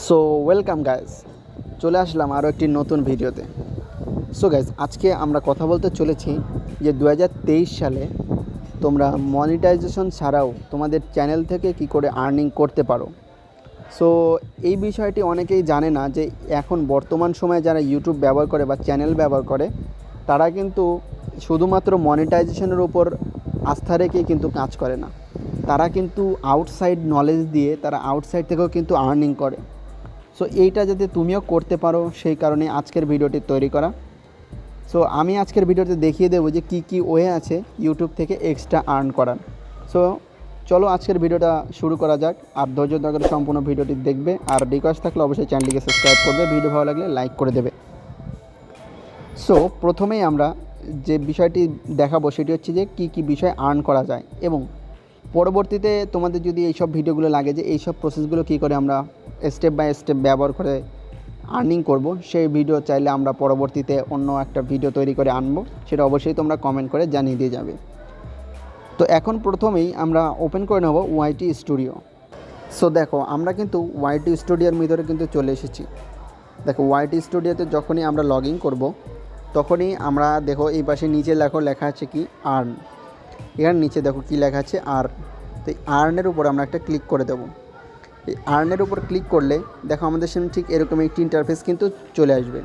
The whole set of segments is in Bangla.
সো ওয়েলকাম গাইজ, চলে আসলাম আরও একটি নতুন ভিডিওতে। সো গাইজ, আজকে আমরা কথা বলতে চলেছি যে 2023 সালে তোমরা মনিটাইজেশন ছাড়াও তোমাদের চ্যানেল থেকে কি করে আর্নিং করতে পারো। সো এই বিষয়টি অনেকেই জানে না যে এখন বর্তমান সময়ে যারা ইউটিউব ব্যবহার করে বা চ্যানেল ব্যবহার করে তারা কিন্তু শুধুমাত্র মনিটাইজেশনের উপর আস্থা রেখেই কিন্তু কাজ করে না, তারা কিন্তু আউটসাইড নলেজ দিয়ে তারা আউটসাইড থেকেও কিন্তু আর্নিং করে। সো এইটা যাতে তুমিও করতে পারো সেই কারণে আজকের ভিডিওটি তৈরি করা। সো আমি আজকের ভিডিওতে দেখিয়ে দেবো যে কী ওয়ে আছে ইউটিউব থেকে এক্সট্রা আর্ন করার। সো চলো আজকের ভিডিওটা শুরু করা যাক। আর ধৈর্য ধরে সম্পূর্ণ ভিডিওটি দেখবে, আর রিকোয়েস্ট থাকলে অবশ্যই চ্যানেলটিকে সাবস্ক্রাইব করবে, ভিডিও ভালো লাগলে লাইক করে দেবে। সো প্রথমেই আমরা যে বিষয়টি দেখাবো সেটি হচ্ছে যে কী বিষয় আর্ন করা যায়, এবং পরবর্তীতে তোমাদের যদি এইসব ভিডিওগুলো লাগে যে এইসব প্রসেসগুলো কী করে আমরা স্টেপ বাই স্টেপ ব্যবহার করে আর্নিং করব, সেই ভিডিও চাইলে আমরা পরবর্তীতে অন্য একটা ভিডিও তৈরি করে আনবো, সেটা অবশ্যই তোমরা কমেন্ট করে জানিয়ে দিয়ে যাবে। তো এখন প্রথমেই আমরা ওপেন করে নেব ওয়াইটি স্টুডিও। সো দেখো, আমরা কিন্তু ওয়াইটি স্টুডিওর ভিতরে কিন্তু চলে এসেছি। দেখো, ওয়াইটি স্টুডিওতে যখনই আমরা লগ ইন করবো তখনই আমরা দেখো এই পাশে নিচে লেখা আছে কি আর্ন। এখানে নিচে দেখো কি লেখা আছে আর্ন। তো এই আর্নের উপর আমরা একটা ক্লিক করে দেবো। এই আর্নের উপর ক্লিক করলে দেখো আমাদের সামনে ঠিক এরকম একটি ইন্টারফেস কিন্তু চলে আসবে।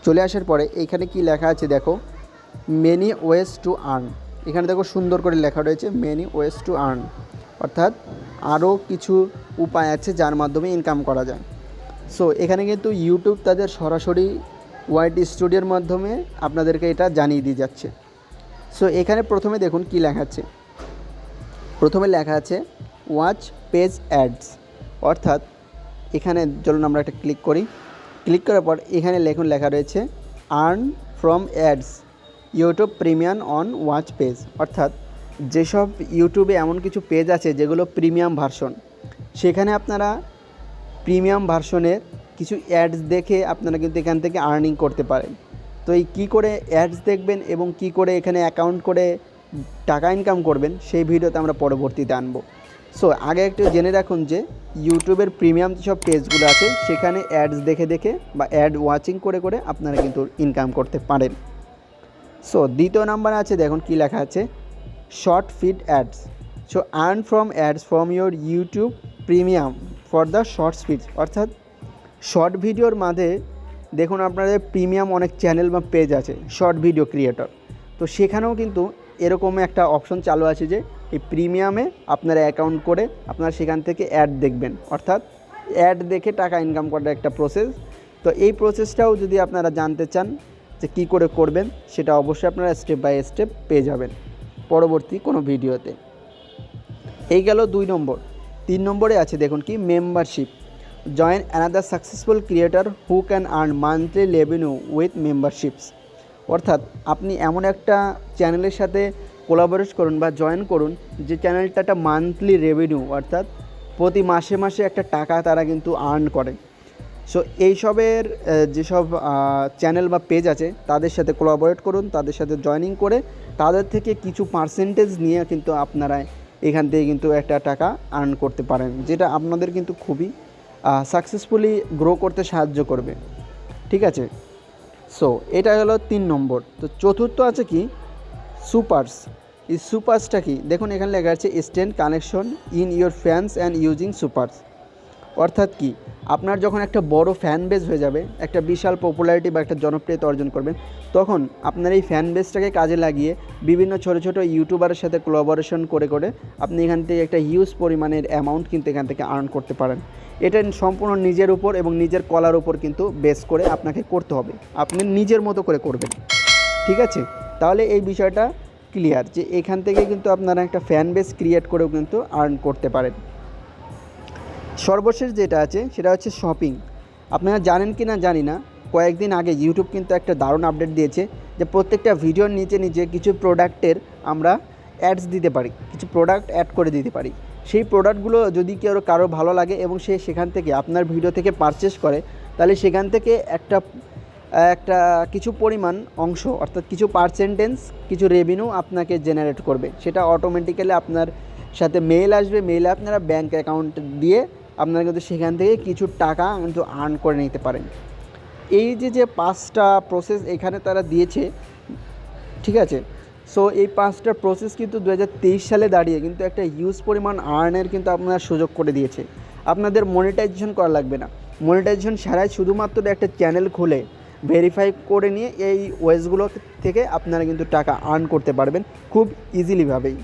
চলে আসার পরে এইখানে কি লেখা আছে দেখো, মেনি ওয়েজ টু আর্ন। এখানে দেখো সুন্দর করে লেখা রয়েছে মেনি ওয়েজ টু আর্ন, অর্থাৎ আরও কিছু উপায় আছে যার মাধ্যমে ইনকাম করা যায়। সো এখানে কিন্তু ইউটিউব তাদের সরাসরি ওয়াইটি স্টুডিওর মাধ্যমে আপনাদেরকে এটা জানিয়ে দিয়ে যাচ্ছে। সো এখানে প্রথমে দেখুন কি লেখা আছে। প্রথমে লেখা আছে ওয়াচ পেজ অ্যাডস, অর্থাৎ এখানে চলুন আমরা একটা ক্লিক করি। ক্লিক করার পর এখানে লেখা রয়েছে earn from ads YouTube premium on watch page, অর্থাৎ যেসব ইউটিউবে এমন কিছু পেজ আছে যেগুলো প্রিমিয়াম ভার্সন, সেখানে আপনারা প্রিমিয়াম ভার্সনের কিছু অ্যাডস দেখে আপনারা কিন্তু এখান থেকে আর্নিং করতে পারেন। তো এই কী করে অ্যাডস দেখবেন এবং কি করে এখানে অ্যাকাউন্ট করে টাকা ইনকাম করবেন সেই ভিডিওতে আমরা পরবর্তীতে আনবো। সো আগে একটু জেনে রাখুন যে ইউটিউবের প্রিমিয়াম যেসব পেজগুলো আছে সেখানে অ্যাডস দেখে বা অ্যাড ওয়াচিং করে আপনারা কিন্তু ইনকাম করতে পারেন। সো দ্বিতীয় নাম্বার আছে, দেখুন কি লেখা আছে short feed ads. So earn from ads from your YouTube premium for the shorts feed, অর্থাৎ শর্ট ভিডিওর মাঝে দেখুন আপনাদের প্রিমিয়াম অনেক চ্যানেল বা পেজ আছে শর্ট ভিডিও ক্রিয়েটর, তো সেখানেও কিন্তু এরকম একটা অপশন চালু আছে যে এই প্রিমিয়ামে আপনারা অ্যাকাউন্ট করে আপনারা সেখান থেকে অ্যাড দেখবেন, অর্থাৎ অ্যাড দেখে টাকা ইনকাম করার একটা প্রসেস। তো এই প্রসেসটাও যদি আপনারা জানতে চান যে কী করে করবেন, সেটা অবশ্যই আপনারা স্টেপ বাই স্টেপ পেয়ে যাবেন পরবর্তী কোনো ভিডিওতে। এই গেল 2 নম্বর। 3 নম্বরে আছে দেখুন কি membership. Join another successful creator who can earn monthly revenue with memberships, অর্থাৎ আপনি এমন একটা চ্যানেলের সাথে কোলাবোরেট করুন বা জয়েন করুন যে চ্যানেলটা একটা মান্থলি রেভিনিউ, অর্থাৎ প্রতি মাসে একটা টাকা তারা কিন্তু আর্ন করে। সো এইসবের যেসব চ্যানেল বা পেজ আছে তাদের সাথে কোলাবোরেট করুন, তাদের সাথে জয়েনিং করে তাদের থেকে কিছু পার্সেন্টেজ নিয়ে কিন্তু আপনারা এখান থেকে কিন্তু একটা টাকা আর্ন করতে পারেন, যেটা আপনাদের কিন্তু খুবই সাকসেসফুলি গ্রো করতে সাহায্য করবে। ঠিক আছে, সো এটা হলো 3 নম্বর। তো চতুর্থ আছে কি সুপারস। এই সুপারসটা কি দেখুন, এখানে লেখা আছে stand connection in your fans and using supers, অর্থাৎ কি আপনার যখন একটা বড় ফ্যান বেস হয়ে যাবে, একটা বিশাল পপুলারিটি বা একটা জনপ্রিয়তা অর্জন করবেন, তখন আপনার এই ফ্যান বেসটাকে কাজে লাগিয়ে বিভিন্ন ছোটো ইউটিউবারের সাথে কোলাবোরেশন করে আপনি এখান থেকে একটা হিউজ পরিমাণের অ্যামাউন্ট কিন্তু এখান থেকে আর্ন করতে পারেন। এটা সম্পূর্ণ নিজের উপর এবং নিজের কলার উপর কিন্তু বেস করে আপনাকে করতে হবে, আপনি নিজের মতো করে করবেন। ঠিক আছে, তাহলে এই বিষয়টা ক্লিয়ার যে এখান থেকে কিন্তু আপনারা একটা ফ্যান বেস ক্রিয়েট করেও কিন্তু আর্ন করতে পারেন। সর্বশেষ যেটা আছে সেটা হচ্ছে শপিং। আপনারা জানেন কি না জানি না, কয়েকদিন আগে ইউটিউব কিন্তু একটা দারুণ আপডেট দিয়েছে যে প্রত্যেকটা ভিডিওর নিচে কিছু প্রোডাক্টের আমরা অ্যাডস দিতে পারি, কিছু প্রোডাক্ট অ্যাড করে দিতে পারি। সেই প্রোডাক্টগুলো যদি কারো ভালো লাগে এবং সে সেখান থেকে আপনার ভিডিও থেকে পারচেস করে, তাহলে সেখান থেকে একটা কিছু পরিমাণ অংশ, অর্থাৎ কিছু পার্সেন্টেজ, কিছু রেভিনিউ আপনাকে জেনারেট করবে। সেটা অটোমেটিক্যালি আপনার সাথে মেইল আসবে, মেইলে আপনারা ব্যাঙ্ক অ্যাকাউন্ট দিয়ে আপনারা কিন্তু সেখান থেকে কিছু টাকা কিন্তু আর্ন করে নিতে পারেন। এই যে 5টা প্রসেস এখানে তারা দিয়েছে, ঠিক আছে। সো এই 5টা প্রসেস কিন্তু 2023 সালে দাঁড়িয়ে কিন্তু একটা হিউজ পরিমাণ আর্নের কিন্তু আপনার সুযোগ করে দিয়েছে। আপনাদের মনিটাইজেশন করা লাগবে না। মনিটাইজেশন ছাড়াই শুধুমাত্র একটা চ্যানেল খুলে ভেরিফাই করে নিয়ে এই ওয়েজগুলো থেকে আপনারা কিন্তু টাকা আর্ন করতে পারবেন খুব ইজিলিভাবেই।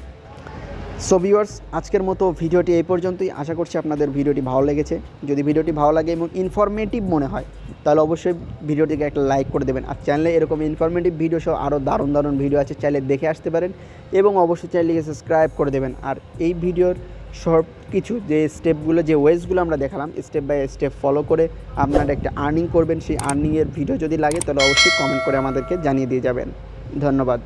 সো ভিউয়ার্স, আজকের মতো ভিডিওটি এই পর্যন্তই। আশা করছি আপনাদের ভিডিওটি ভালো লেগেছে। যদি ভিডিওটি ভালো লাগে এবং ইনফরমেটিভ মনে হয় তাহলে অবশ্যই ভিডিওটিকে একটা লাইক করে দেবেন। আর চ্যানেলে এরকম ইনফরমেটিভ ভিডিও সহ আরও দারুণ দারুণ ভিডিও আছে, চাইলে দেখে আসতে পারেন এবং অবশ্যই চ্যানেলটিকে সাবস্ক্রাইব করে দেবেন। আর এই ভিডিওর সব কিছু যে স্টেপগুলো, যে ওয়েজগুলো আমরা দেখালাম, স্টেপ বাই স্টেপ ফলো করে আপনারা একটা আর্নিং করবেন। সেই আর্নিংয়ের ভিডিও যদি লাগে তাহলে অবশ্যই কমেন্ট করে আমাদেরকে জানিয়ে দিয়ে যাবেন। ধন্যবাদ।